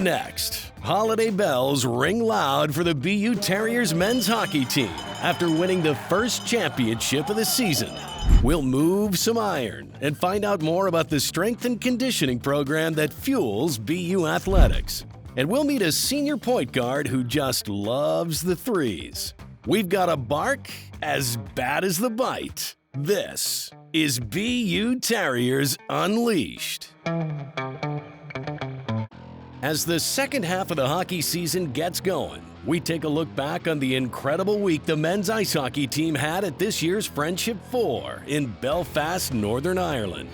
next, holiday bells ring loud for the BU Terriers men's hockey team after winning the first championship of the season. We'll move some iron and find out more about the strength and conditioning program that fuels BU athletics. And we'll meet a senior point guard who just loves the threes. We've got a bark as bad as the bite. This is BU Terriers Unleashed. As the second half of the hockey season gets going, we take a look back on the incredible week the men's ice hockey team had at this year's Friendship 4 in Belfast, Northern Ireland.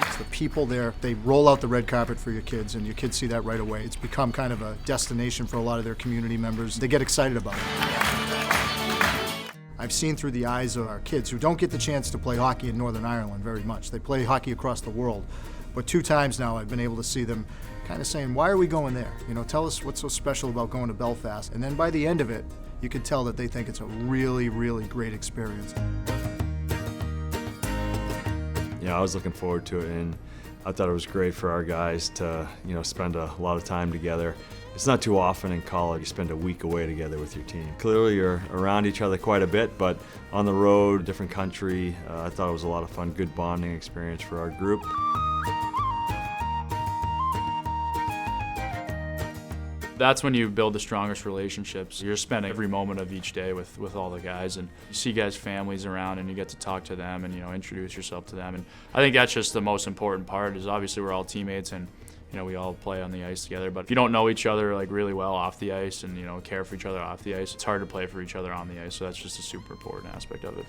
It's the people there, they roll out the red carpet for your kids, and your kids see that right away. It's become kind of a destination for a lot of their community members. They get excited about it. I've seen through the eyes of our kids who don't get the chance to play hockey in Northern Ireland very much. They play hockey across the world. But 2 times now I've been able to see them kind of saying, why are we going there? You know, tell us what's so special about going to Belfast. And then by the end of it, you can tell that they think it's a really, really great experience. Yeah, I was looking forward to it, and I thought it was great for our guys to, spend a lot of time together. It's not too often in college you spend a week away together with your team. Clearly you're around each other quite a bit, but on the road, different country, I thought it was a lot of fun, good bonding experience for our group. That's when you build the strongest relationships. You're spending every moment of each day with all the guys, and you see guys' families around, and you get to talk to them and introduce yourself to them. And I think that's just the most important part. Is obviously we're all teammates, and we all play on the ice together. But if you don't know each other like really well off the ice, and care for each other off the ice, it's hard to play for each other on the ice. So that's just a super important aspect of it.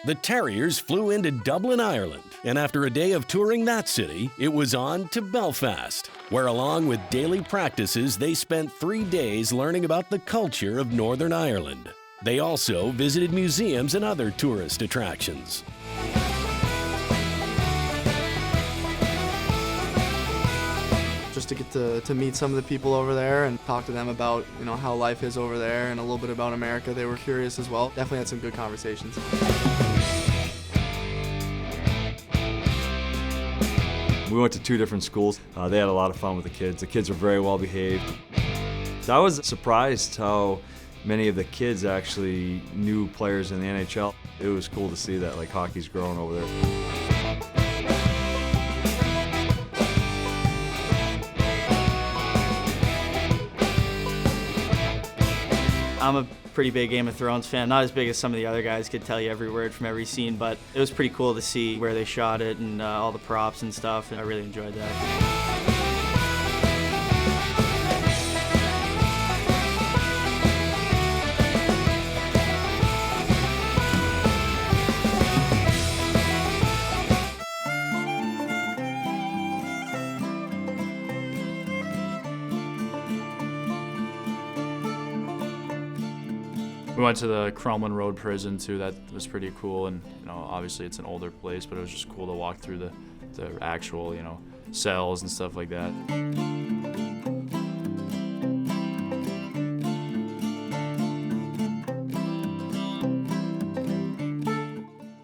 The Terriers flew into Dublin, Ireland, and after a day of touring that city, it was on to Belfast, where along with daily practices, they spent 3 days learning about the culture of Northern Ireland. They also visited museums and other tourist attractions. Just to get to meet some of the people over there and talk to them about how life is over there and a little bit about America. They were curious as well. Definitely had some good conversations. We went to 2 different schools. They had a lot of fun with the kids. The kids were very well behaved. So I was surprised how many of the kids actually knew players in the NHL. It was cool to see that hockey's growing over there. I'm a pretty big Game of Thrones fan, not as big as some of the other guys could tell you every word from every scene, but it was pretty cool to see where they shot it and all the props and stuff, and I really enjoyed that. We went to the Crumlin Road prison too. That was pretty cool, and obviously it's an older place, but it was just cool to walk through the actual cells and stuff like that.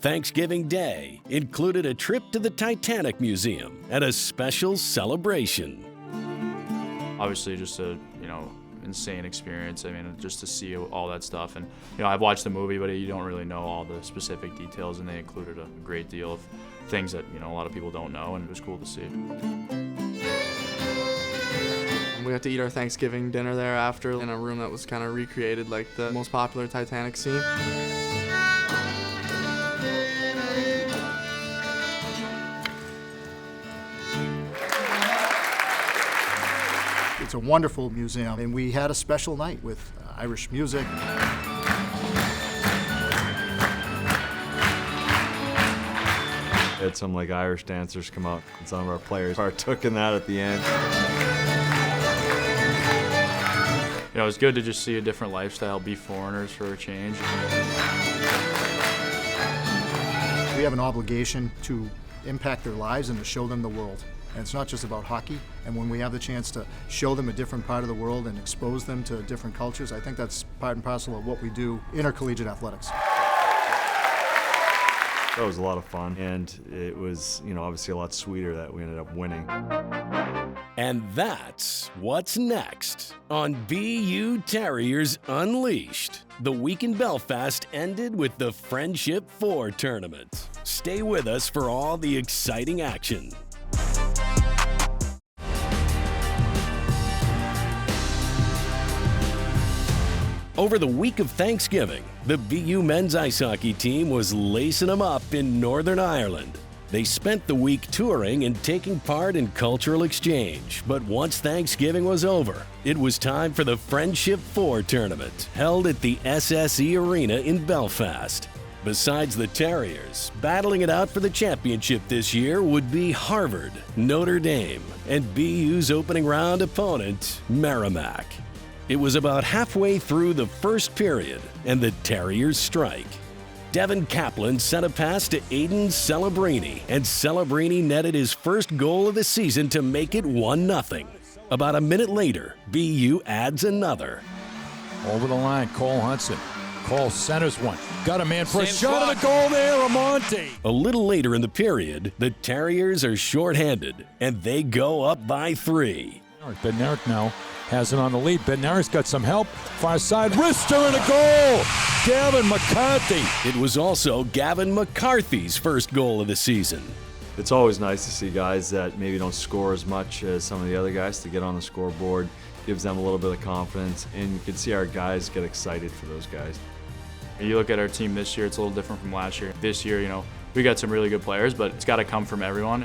Thanksgiving Day included a trip to the Titanic Museum and a special celebration. Obviously just a insane experience. I mean, just to see all that stuff, and I've watched the movie, but you don't really know all the specific details, and they included a great deal of things that a lot of people don't know, and it was cool to see. We got to eat our Thanksgiving dinner there after in a room that was kind of recreated like the most popular Titanic scene. It's a wonderful museum, and we had a special night with Irish music. Had some Irish dancers come out, and some of our players partook in that at the end. It was good to just see a different lifestyle, be foreigners for a change. We have an obligation to impact their lives and to show them the world. And it's not just about hockey. And when we have the chance to show them a different part of the world and expose them to different cultures, I think that's part and parcel of what we do in intercollegiate athletics. That was a lot of fun, and it was, obviously a lot sweeter that we ended up winning. And that's what's next on BU Terriers Unleashed. The week in Belfast ended with the Friendship 4 tournament. Stay with us for all the exciting action. Over the week of Thanksgiving, the BU men's ice hockey team was lacing them up in Northern Ireland. They spent the week touring and taking part in cultural exchange, but once Thanksgiving was over, it was time for the Friendship 4 tournament, held at the SSE Arena in Belfast. Besides the Terriers, battling it out for the championship this year would be Harvard, Notre Dame, and BU's opening round opponent, Merrimack. It was about halfway through the first period, and the Terriers strike. Devin Kaplan sent a pass to Aiden Celebrini, and Celebrini netted his first goal of the season to make it 1-0. About a minute later, BU adds another. Over the line, Cole Hudson. Cole centers one. Got a man for a shot at a goal there, Amonte. A little later in the period, the Terriers are shorthanded, and they go up by 3. Bednarik now has it on the lead. Bednarik's got some help. Far side, wrister and a goal! Gavin McCarthy. It was also Gavin McCarthy's first goal of the season. It's always nice to see guys that maybe don't score as much as some of the other guys to get on the scoreboard. Gives them a little bit of confidence, and you can see our guys get excited for those guys. You look at our team this year, it's a little different from last year. This year, we got some really good players, but it's got to come from everyone.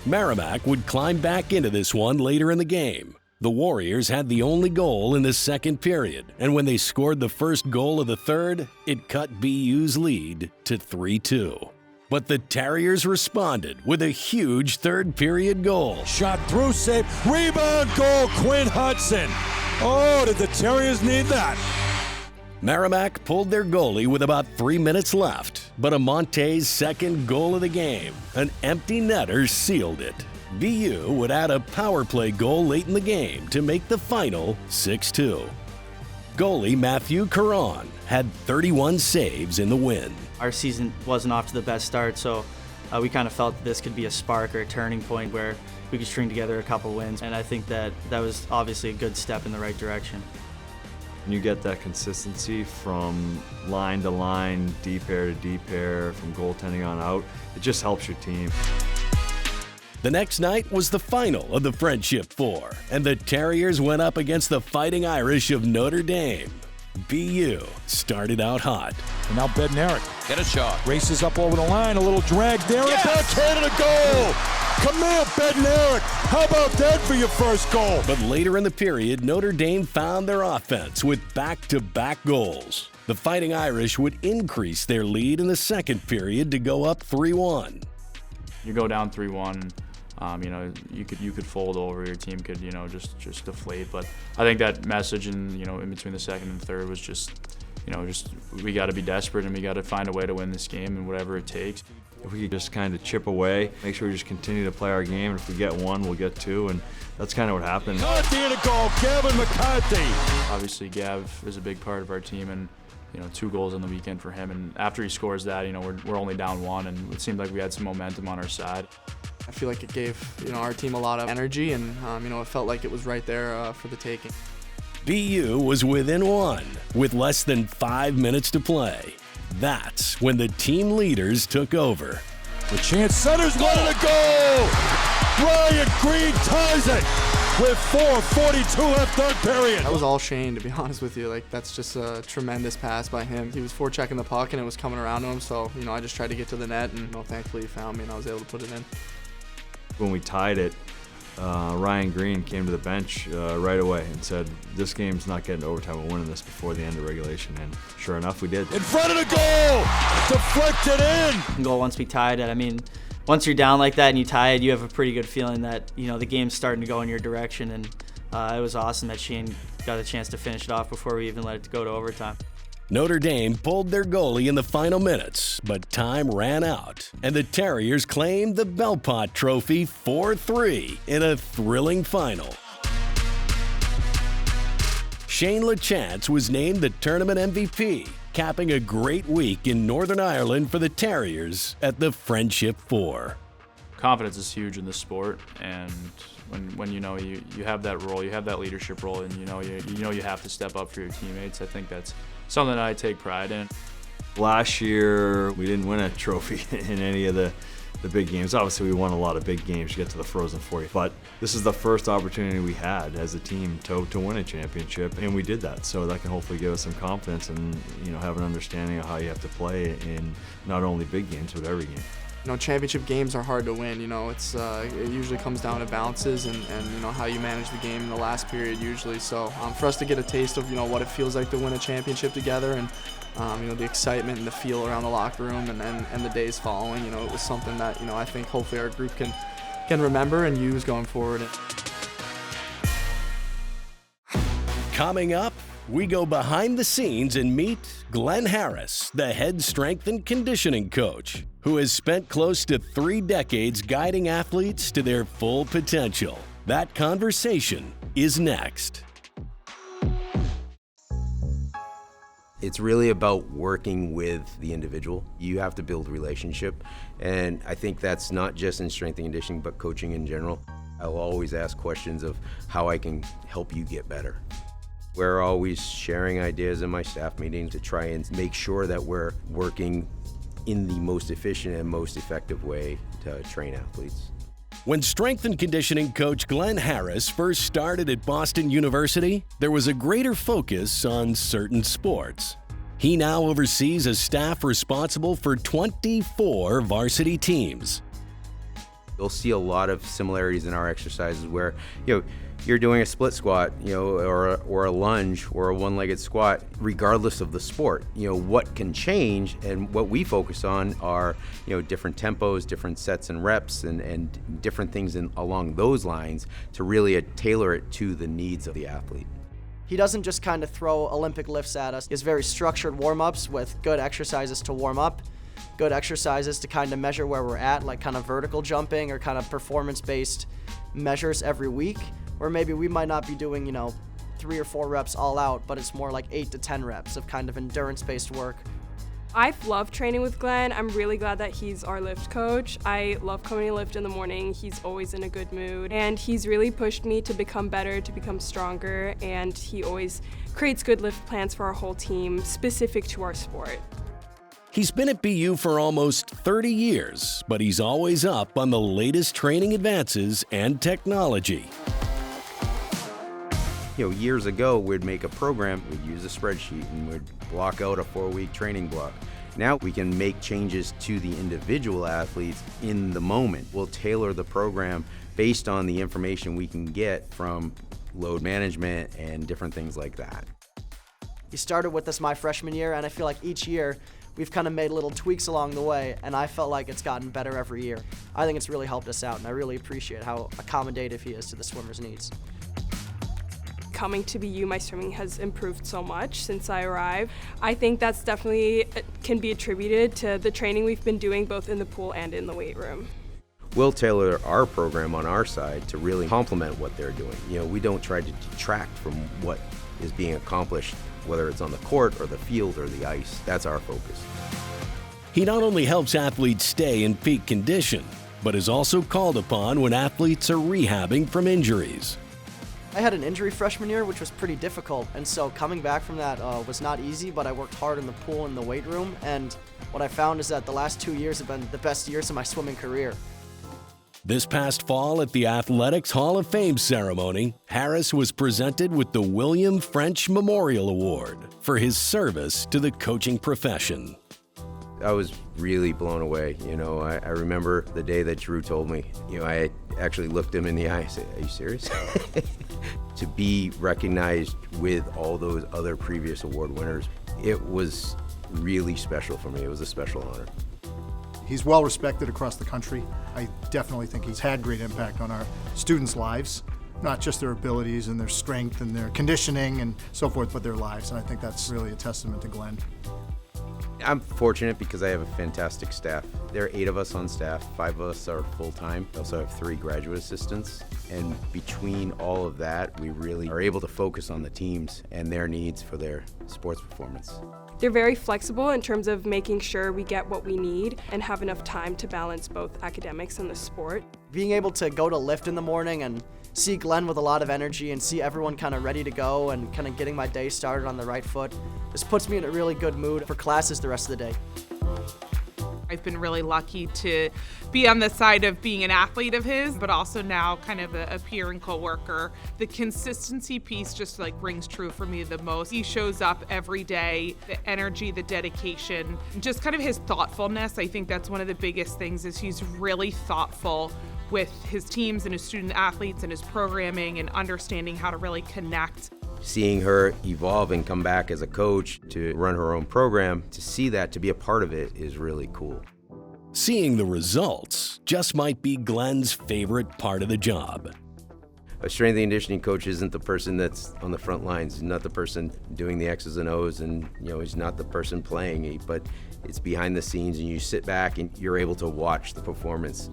Merrimack would climb back into this one later in the game. The Warriors had the only goal in the second period, and when they scored the first goal of the third, it cut BU's lead to 3-2. But the Terriers responded with a huge third period goal. Shot through, save, rebound, goal, Quinn Hudson. Oh, did the Terriers need that? Merrimack pulled their goalie with about 3 minutes left, but Amonte's second goal of the game, an empty netter, sealed it. BU would add a power play goal late in the game to make the final 6-2. Goalie Matthew Caron had 31 saves in the win. Our season wasn't off to the best start, so we kind of felt that this could be a spark or a turning point where we could string together a couple wins, and I think that was obviously a good step in the right direction. And you get that consistency from line to line, deep air to deep air, from goaltending on out. It just helps your team. The next night was the final of the Friendship 4, and the Terriers went up against the Fighting Irish of Notre Dame. BU started out hot. And now Bednarik. Get a shot. Races up over the line, a little drag there, and a backhand and a goal! Come here, Bednarik! How about that for your first goal? But later in the period, Notre Dame found their offense with back-to-back goals. The Fighting Irish would increase their lead in the second period to go up 3-1. You go down 3-1. You could fold over. Your team could, just deflate. But I think that message in between the second and third was just we got to be desperate and we got to find a way to win this game and whatever it takes. If we could just kind of chip away, make sure we just continue to play our game. And if we get one, we'll get two, and that's kind of what happened. McCarthy and a goal, Gavin McCarthy. Obviously, Gav is a big part of our team, and 2 goals on the weekend for him. And after he scores that, we're only down 1, and it seemed like we had some momentum on our side. I feel like it gave our team a lot of energy, and it felt like it was right there for the taking. BU was within 1 with less than 5 minutes to play. That's when the team leaders took over. The chance centers one and a goal! Ryan Green ties it with 4:42 left third period. That was all Shane, to be honest with you. That's just a tremendous pass by him. He was forechecking the puck and it was coming around to him, so I just tried to get to the net, and thankfully he found me and I was able to put it in. When we tied it, Ryan Green came to the bench right away and said, this game's not getting to overtime. We're winning this before the end of regulation. And sure enough, we did. In front of the goal! Deflected in! Goal once we tied it. Once you're down like that and you tie it, you have a pretty good feeling that, the game's starting to go in your direction. And it was awesome that Shane got a chance to finish it off before we even let it go to overtime. Notre Dame pulled their goalie in the final minutes, but time ran out, and the Terriers claimed the Belpot Trophy 4-3 in a thrilling final. Shane LaChance was named the tournament MVP, capping a great week in Northern Ireland for the Terriers at the Friendship 4. Confidence is huge in this sport, and when you know you have that role, you have that leadership role, and you know you have to step up for your teammates. I think that's something that I take pride in. Last year, we didn't win a trophy in any of the big games. Obviously, we won a lot of big games to get to the Frozen Four, but this is the first opportunity we had as a team to win a championship, and we did that. So that can hopefully give us some confidence and have an understanding of how you have to play in not only big games, but every game. Championship games are hard to win. It usually comes down to bounces and how you manage the game in the last period usually. So for us to get a taste of what it feels like to win a championship together, and the excitement and the feel around the locker room and the days following, it was something that I think hopefully our group can remember and use going forward. Coming up, we go behind the scenes and meet Glenn Harris, the head strength and conditioning coach, who has spent close to 3 decades guiding athletes to their full potential. That conversation is next. It's really about working with the individual. You have to build relationship, and I think that's not just in strength and conditioning, but coaching in general. I'll always ask questions of how I can help you get better. We're always sharing ideas in my staff meetings to try and make sure that we're working in the most efficient and most effective way to train athletes. When strength and conditioning coach Glenn Harris first started at Boston University, there was a greater focus on certain sports. He now oversees a staff responsible for 24 varsity teams. You'll see a lot of similarities in our exercises where, you're doing a split squat, or a lunge or a one-legged squat, regardless of the sport. What can change, and what we focus on are, different tempos, different sets and reps, and different things along those lines to really tailor it to the needs of the athlete. He doesn't just kind of throw Olympic lifts at us. He has very structured warm-ups with good exercises to warm up, good exercises to kind of measure where we're at, like kind of vertical jumping or kind of performance-based measures every week, where maybe we might not be doing, 3 or 4 reps all out, but it's more like 8 to 10 reps of kind of endurance-based work. I've loved training with Glenn. I'm really glad that he's our lift coach. I love coming to lift in the morning. He's always in a good mood, and he's really pushed me to become better, to become stronger, and he always creates good lift plans for our whole team, specific to our sport. He's been at BU for almost 30 years, but he's always up on the latest training advances and technology. Years ago, we'd make a program, we'd use a spreadsheet, and we'd block out a 4-week training block. Now we can make changes to the individual athletes in the moment. We'll tailor the program based on the information we can get from load management and different things like that. He started with us my freshman year, and I feel like each year we've kind of made little tweaks along the way, and I felt like it's gotten better every year. I think it's really helped us out, and I really appreciate how accommodative he is to the swimmers' needs. Coming to BU, my swimming has improved so much since I arrived. I think that's definitely can be attributed to the training we've been doing both in the pool and in the weight room. We'll tailor our program on our side to really complement what they're doing. We don't try to detract from what is being accomplished, whether it's on the court or the field or the ice. That's our focus. He not only helps athletes stay in peak condition, but is also called upon when athletes are rehabbing from injuries. I had an injury freshman year, which was pretty difficult, and so coming back from that was not easy, but I worked hard in the pool and the weight room, and what I found is that the last 2 years have been the best years of my swimming career. This past fall at the Athletics Hall of Fame ceremony, Harris was presented with the William French Memorial Award for his service to the coaching profession. I was really blown away. I remember the day that Drew told me, I actually looked him in the eye and said, "Are you serious?" To be recognized with all those other previous award winners, it was really special for me. It was a special honor. He's well respected across the country. I definitely think he's had great impact on our students' lives, not just their abilities and their strength and their conditioning and so forth, but their lives. And I think that's really a testament to Glenn. I'm fortunate because I have a fantastic staff. There are 8 of us on staff, 5 of us are full-time. I also have 3 graduate assistants. And between all of that, we really are able to focus on the teams and their needs for their sports performance. They're very flexible in terms of making sure we get what we need and have enough time to balance both academics and the sport. Being able to go to lift in the morning and see Glenn with a lot of energy and see everyone kind of ready to go and kind of getting my day started on the right foot just puts me in a really good mood for classes the rest of the day. I've been really lucky to be on the side of being an athlete of his, but also now kind of a peer and coworker. The consistency piece just like rings true for me the most. He shows up every day, the energy, the dedication, just kind of his thoughtfulness. I think that's one of the biggest things is he's really thoughtful with his teams and his student athletes and his programming and understanding how to really connect. Seeing her evolve and come back as a coach to run her own program, to see that, to be a part of it is really cool. Seeing the results just might be Glenn's favorite part of the job. A strength and conditioning coach isn't the person that's on the front lines. He's not the person doing the X's and O's, and he's not the person playing it, but it's behind the scenes, and you sit back and you're able to watch the performance.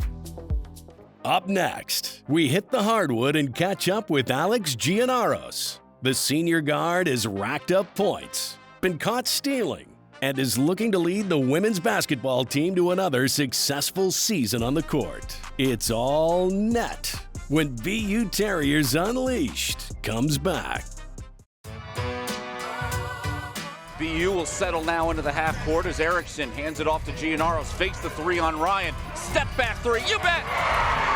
Up next, we hit the hardwood and catch up with Alex Giannaros. The senior guard has racked up points, been caught stealing, and is looking to lead the women's basketball team to another successful season on the court. It's all net when BU Terriers Unleashed comes back. BU will settle now into the half court as Erickson hands it off to Giannaros. Fakes the three on Ryan. Step back three, you bet!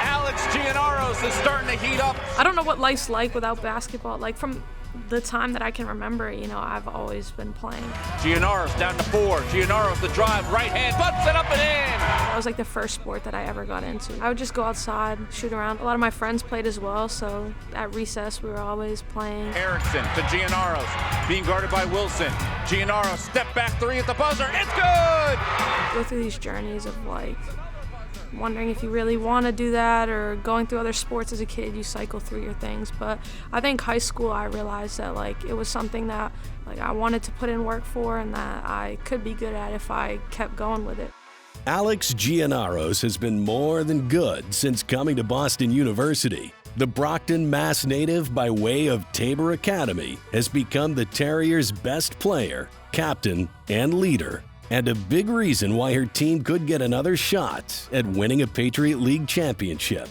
Alex Giannaros is starting to heat up. I don't know what life's like without basketball. Like from the time that I can remember, I've always been playing. Giannaros down to 4. Giannaros the drive, right hand, butts it up and in. That was like the first sport that I ever got into. I would just go outside, shoot around. A lot of my friends played as well, so at recess we were always playing. Erickson to Giannaros, being guarded by Wilson. Giannaros, step back three at the buzzer, it's good! Go through these journeys of wondering if you really want to do that, or going through other sports as a kid, you cycle through your things. But I think high school, I realized that it was something that I wanted to put in work for and that I could be good at if I kept going with it. Alex Giannaros has been more than good since coming to Boston University. The Brockton, Mass native by way of Tabor Academy has become the Terriers' best player, captain, and leader, and a big reason why her team could get another shot at winning a Patriot League championship.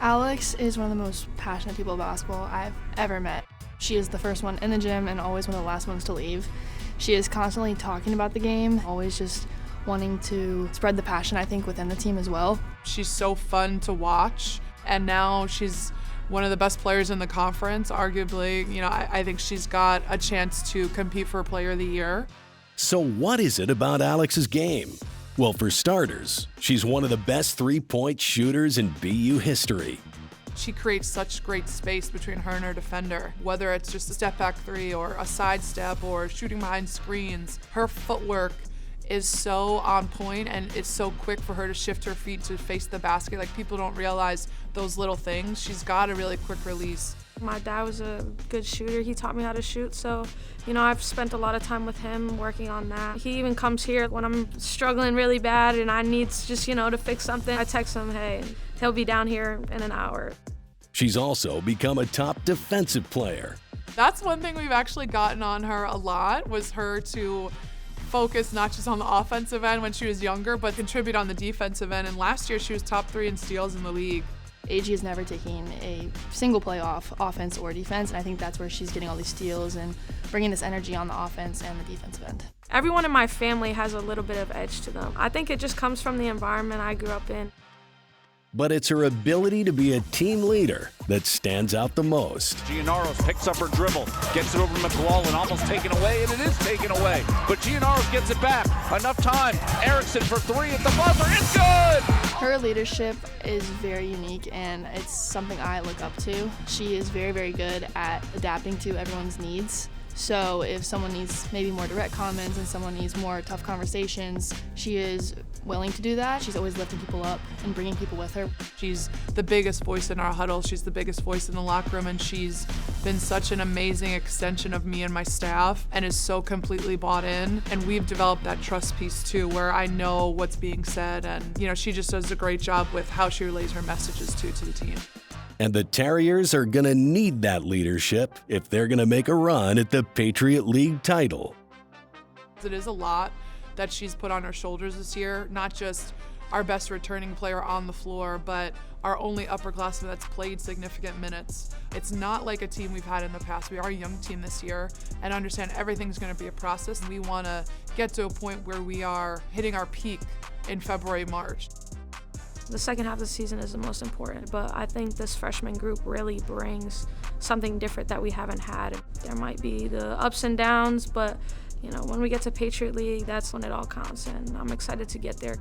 Alex is one of the most passionate people about basketball I've ever met. She is the first one in the gym and always one of the last ones to leave. She is constantly talking about the game, always just wanting to spread the passion, I think, within the team as well. She's so fun to watch, and now she's one of the best players in the conference, arguably. I think she's got a chance to compete for Player of the Year. So what is it about Alex's game? Well, for starters, she's one of the best three-point shooters in BU history. She creates such great space between her and her defender, whether it's just a step-back three or a sidestep or shooting behind screens. Her footwork is so on point, and it's so quick for her to shift her feet to face the basket. People don't realize those little things. She's got a really quick release. My dad was a good shooter. He taught me how to shoot, so I've spent a lot of time with him working on that. He even comes here when I'm struggling really bad and I need just to fix something. I text him, hey, and he'll be down here in an hour. She's also become a top defensive player. That's one thing we've actually gotten on her a lot, was her to focus not just on the offensive end when she was younger, but contribute on the defensive end. And last year she was top 3 in steals in the league. AG is never taking a single play off offense or defense, and I think that's where she's getting all these steals and bringing this energy on the offense and the defensive end. Everyone in my family has a little bit of edge to them. I think it just comes from the environment I grew up in. But it's her ability to be a team leader that stands out the most. Giannaros picks up her dribble, gets it over to McLaughlin, almost taken away, and it is taken away. But Giannaros gets it back. Enough time. Erickson for 3 at the buzzer. It's good! Her leadership is very unique, and it's something I look up to. She is very, very good at adapting to everyone's needs. So if someone needs maybe more direct comments and someone needs more tough conversations, she is willing to do that. She's always lifting people up and bringing people with her. She's the biggest voice in our huddle. She's the biggest voice in the locker room, and she's been such an amazing extension of me and my staff and is so completely bought in. And we've developed that trust piece too, where I know what's being said, and she just does a great job with how she relays her messages to the team. And the Terriers are going to need that leadership if they're going to make a run at the Patriot League title. It is a lot that she's put on her shoulders this year, not just our best returning player on the floor, but our only upperclassman that's played significant minutes. It's not like a team we've had in the past. We are a young team this year and understand everything's going to be a process. We want to get to a point where we are hitting our peak in February, March. The second half of the season is the most important, but I think this freshman group really brings something different that we haven't had. There might be the ups and downs, but when we get to Patriot League, that's when it all counts, and I'm excited to get there.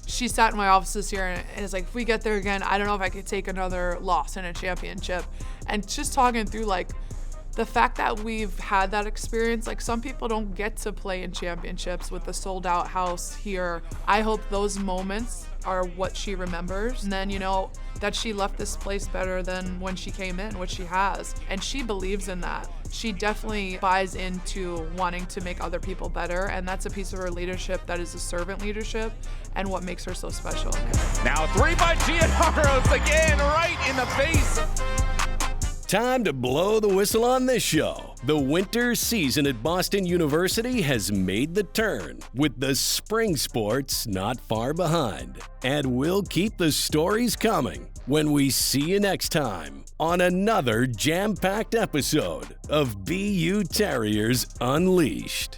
She sat in my office this year and is like, if we get there again, I don't know if I could take another loss in a championship. And just talking through the fact that we've had that experience, some people don't get to play in championships with the sold out house here. I hope those moments are what she remembers. And then, that she left this place better than when she came in, which she has. And she believes in that. She definitely buys into wanting to make other people better. And that's a piece of her leadership that is a servant leadership and what makes her so special. Now 3 by Giannaros again, right in the face. Time to blow the whistle on this show. The winter season at Boston University has made the turn, with the spring sports not far behind. And we'll keep the stories coming when we see you next time on another jam-packed episode of BU Terriers Unleashed.